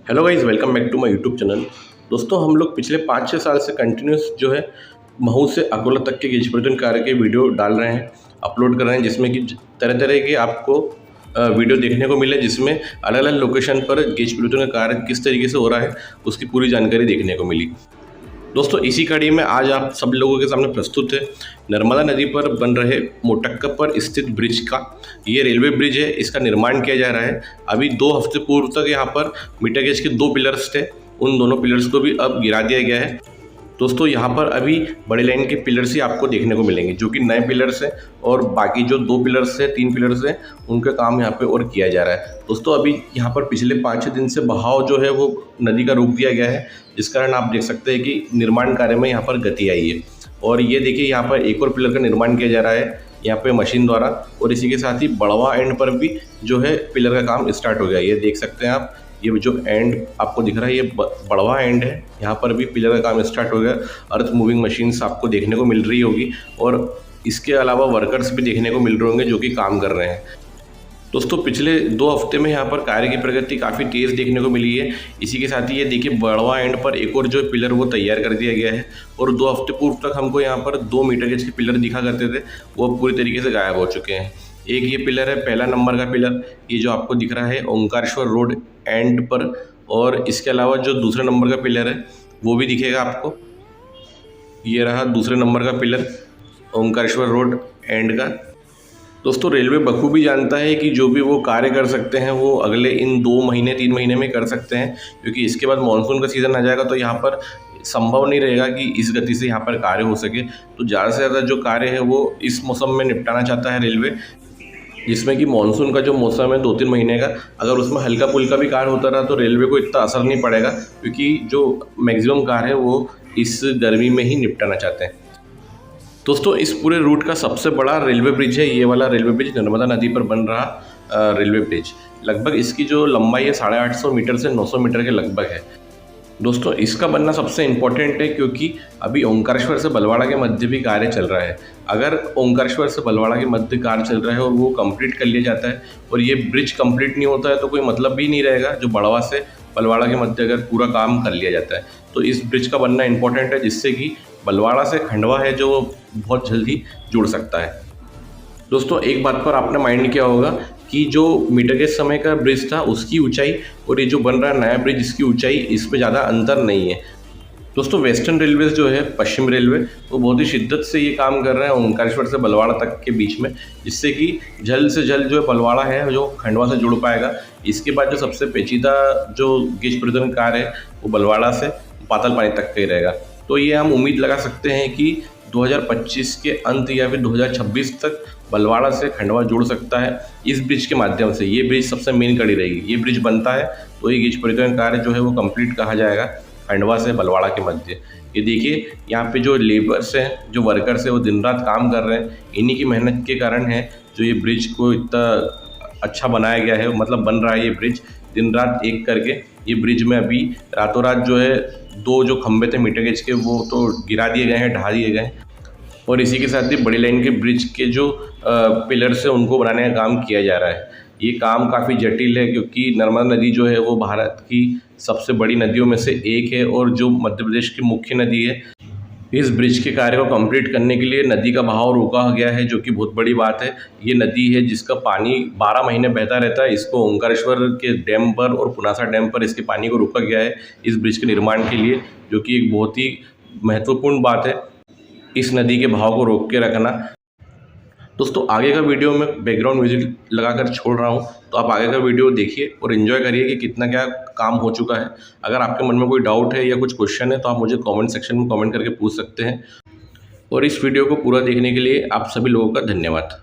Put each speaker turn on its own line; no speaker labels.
Hello guys, welcome back to my YouTube channel. दोस्तों, हम लोग पिछले 5-6 साल से कंटिन्यूस जो है महू से अकोला तक के गेज परिवर्तन कार्य के वीडियो डाल रहे हैं, अपलोड कर रहे हैं, जिसमें कि तरह तरह के आपको वीडियो देखने को मिले, जिसमें अलग अलग लोकेशन पर गेज परिवर्तन का कार्य किस तरीके से हो रहा है उसकी पूरी जानकारी देखने को मिली। दोस्तों, इसी कड़ी में आज आप सब लोगों के सामने प्रस्तुत है नर्मदा नदी पर बन रहे मोटक्का पर स्थित ब्रिज का। ये रेलवे ब्रिज है, इसका निर्माण किया जा रहा है। अभी 2 हफ्ते पूर्व तक यहाँ पर मीटर गेज के 2 पिलर्स थे, उन दोनों पिलर्स को भी अब गिरा दिया गया है। दोस्तों, यहाँ पर अभी बड़े लाइन के पिलर्स ही आपको देखने को मिलेंगे, जो कि नए पिलर्स हैं, और बाकी जो 2 पिलर्स हैं, 3 पिलर्स हैं, उनका काम यहाँ पे और किया जा रहा है। दोस्तों, अभी यहाँ पर पिछले 5-6 दिन से बहाव जो है वो नदी का रोक दिया गया है, जिस कारण आप देख सकते हैं कि निर्माण कार्य में यहाँ पर गति आई है। और ये देखिए, यहाँ पर एक और पिलर का निर्माण किया जा रहा है यहाँ पे मशीन द्वारा, और इसी के साथ ही बड़वा एंड पर भी जो है पिलर का काम स्टार्ट हो गया। ये देख सकते हैं आप, ये जो एंड आपको दिख रहा है ये बड़वा एंड है, यहाँ पर भी पिलर का काम स्टार्ट हो गया। अर्थ मूविंग मशीन्स आपको देखने को मिल रही होगी, और इसके अलावा वर्कर्स भी देखने को मिल रहे होंगे जो कि काम कर रहे हैं। दोस्तों, पिछले 2 हफ्ते में यहाँ पर कार्य की प्रगति काफ़ी तेज़ देखने को मिली है। इसी के साथ ही ये देखिए, बड़वा एंड पर एक और जो पिलर वो तैयार कर दिया गया है, और 2 हफ्ते पूर्व तक हमको यहाँ पर 2 मीटर गेज के पिलर दिखा करते थे, वो पूरी तरीके से गायब हो चुके हैं। एक ये पिलर है, पहला नंबर का पिलर, ये जो आपको दिख रहा है ओंकारेश्वर रोड एंड पर, और इसके अलावा जो दूसरे नंबर का पिलर है वो भी दिखेगा आपको। ये रहा दूसरे नंबर का पिलर ओंकारेश्वर रोड एंड का। दोस्तों, रेलवे बखूबी जानता है कि जो भी वो कार्य कर सकते हैं वो अगले इन 2 महीने 3 महीने में कर सकते हैं, क्योंकि इसके बाद मानसून का सीज़न आ जाएगा, तो यहाँ पर संभव नहीं रहेगा कि इस गति से यहाँ पर कार्य हो सके। तो ज़्यादा से ज़्यादा जो कार्य है वो इस मौसम में निपटाना चाहता है रेलवे, जिसमें कि मानसून का जो मौसम है 2-3 महीने का, अगर उसमें हल्का फुल्का भी कार्य होता रहा तो रेलवे को इतना असर नहीं पड़ेगा, क्योंकि जो मैक्सिमम कार्य है वो इस गर्मी में ही निपटाना चाहते हैं। दोस्तों, इस पूरे रूट का सबसे बड़ा रेलवे ब्रिज है ये वाला रेलवे ब्रिज, नर्मदा नदी पर बन रहा रेलवे ब्रिज। लगभग इसकी जो लंबाई है 850 मीटर से 900 मीटर के लगभग है। दोस्तों, इसका बनना सबसे इम्पोर्टेंट है, क्योंकि अभी ओंकारेश्वर से बलवाड़ा के मध्य भी कार्य चल रहा है। अगर ओंकारेश्वर से बलवाड़ा के मध्य कार्य चल रहा है और वो कंप्लीट कर लिया जाता है, और ये ब्रिज कंप्लीट नहीं होता है, तो कोई मतलब भी नहीं रहेगा जो बड़वा से बलवाड़ा के मध्य अगर पूरा काम कर लिया जाता है। तो इस ब्रिज का बनना इंपॉर्टेंट है, जिससे कि बलवाड़ा से खंडवा है जो बहुत जल्दी जुड़ सकता है। दोस्तों, एक बात पर आपने माइंड किया होगा कि जो मीटर गेज समय का ब्रिज था उसकी ऊंचाई और ये जो बन रहा है नया ब्रिज, इसकी ऊंचाई इसमें ज़्यादा अंतर नहीं है। दोस्तों, वेस्टर्न रेलवेज जो है, पश्चिम रेलवे, वो बहुत ही शिद्दत से ये काम कर रहे हैं ओंकारेश्वर से बलवाड़ा तक के बीच में, जिससे कि जल्द से जल्द जो बलवाड़ा है जो खंडवा से जुड़ पाएगा। इसके बाद जो सबसे पेचीदा जो गेज परिवर्तन कार्य है वो बलवाड़ा से पाताल पानी तक का ही रहेगा। तो ये हम उम्मीद लगा सकते हैं कि 2025 के अंत या फिर 2026 तक बलवाड़ा से खंडवा जुड़ सकता है इस ब्रिज के माध्यम से। ये ब्रिज सबसे मेन कड़ी रहेगी। ये ब्रिज बनता है तो ये गेज परिवर्तन कार्य जो है वो कंप्लीट कहा जाएगा खंडवा से बलवाड़ा के मध्य। ये देखिए, यहाँ पे जो लेबर्स हैं, जो वर्कर्स हैं, वो दिन रात काम कर रहे हैं। इन्हीं की मेहनत के कारण है जो ये ब्रिज को इतना अच्छा बनाया गया है, मतलब बन रहा है ये ब्रिज दिन रात एक करके। ये ब्रिज में अभी रातों रात जो है 2 जो खंभे थे मीटर गेज के वो तो गिरा दिए गए हैं, ढा दिए गए हैं, और इसी के साथ ही बड़ी लाइन के ब्रिज के जो पिलर्स हैं उनको बनाने का काम किया जा रहा है। ये काम काफ़ी जटिल है, क्योंकि नर्मदा नदी जो है वो भारत की सबसे बड़ी नदियों में से एक है, और जो मध्य प्रदेश की मुख्य नदी है। इस ब्रिज के कार्य को कंप्लीट करने के लिए नदी का बहाव रोका गया है, जो कि बहुत बड़ी बात है। ये नदी है जिसका पानी 12 महीने बहता रहता है। इसको ओंकारेश्वर के डैम पर और पुनासा डैम पर इसके पानी को रोका गया है इस ब्रिज के निर्माण के लिए, जो कि एक बहुत ही महत्वपूर्ण बात है, इस नदी के बहाव को रोक के रखना। दोस्तों, आगे का वीडियो में बैकग्राउंड म्यूजिक लगाकर छोड़ रहा हूँ, तो आप आगे का वीडियो देखिए और एंजॉय करिए कि कितना क्या काम हो चुका है। अगर आपके मन में कोई डाउट है या कुछ क्वेश्चन है तो आप मुझे कमेंट सेक्शन में कमेंट करके पूछ सकते हैं। और इस वीडियो को पूरा देखने के लिए आप सभी लोगों का धन्यवाद।